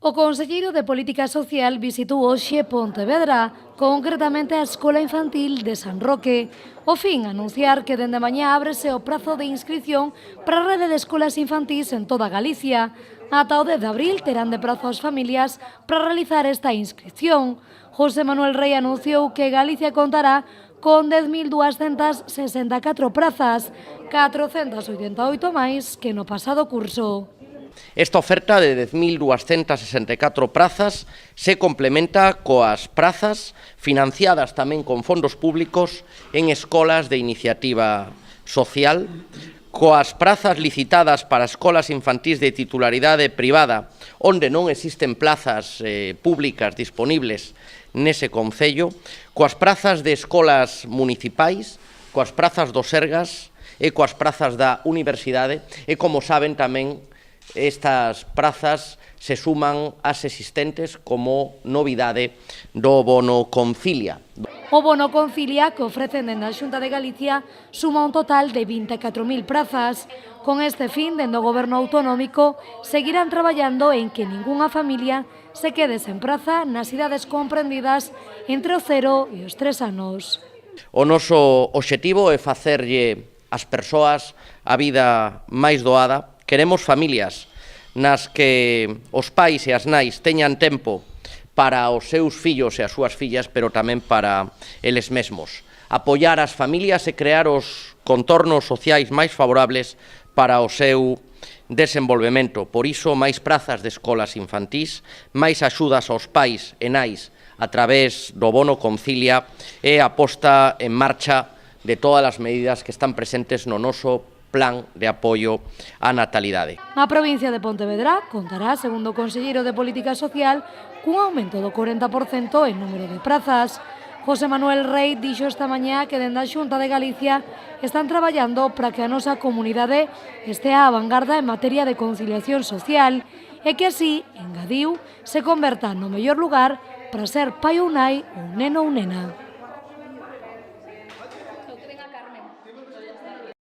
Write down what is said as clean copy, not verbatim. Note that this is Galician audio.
O conselleiro de Política Social visitou hoxe Pontevedra, concretamente a Escola Infantil de San Roque. O fin, anunciar que dende mañá ábrese o prazo de inscrición para a rede de escolas infantís en toda Galicia. Ata o 10 de abril terán de prazo as familias para realizar esta inscripción. José Manuel Rey anunciou que Galicia contará con 10.264 prazas, 488 máis que no pasado curso. Esta oferta de 10.264 prazas se complementa coas prazas financiadas tamén con fondos públicos en escolas de iniciativa social, coas prazas licitadas para escolas infantís de titularidade privada, onde non existen plazas públicas disponibles nese concello, coas prazas de escolas municipais, coas prazas do Sergas e coas prazas da Universidade e, como saben, tamén estas prazas se suman ás existentes como novidade do Bono Concilia. O Bono Concilia, que ofrecen dende a Xunta de Galicia, suma un total de 24.000 prazas. Con este fin, dende o Goberno autonómico, seguirán traballando en que ningunha familia se quede sen praza nas idades comprendidas entre os 0 e os 3 anos. O noso obxectivo é facerlle ás persoas a vida máis doada. Queremos familias nas que os pais e as nais teñan tempo para os seus fillos e as súas fillas, pero tamén para eles mesmos. Apoiar as familias e crear os contornos sociais máis favorables para o seu desenvolvemento. Por iso, máis prazas de escolas infantís, máis axudas aos pais e nais a través do Bono Concilia e a posta en marcha de todas as medidas que están presentes no noso plan de apoio á natalidade. A provincia de Pontevedra contará, segundo o conselleiro de Política Social, cun aumento do 40% en número de prazas. José Manuel Rey dixo esta mañá que dende a Xunta de Galicia están traballando para que a nosa comunidade estea á vanguarda en materia de conciliación social e que así, engadiu, se converta no mellor lugar para ser pai ou nai ou neno ou nena.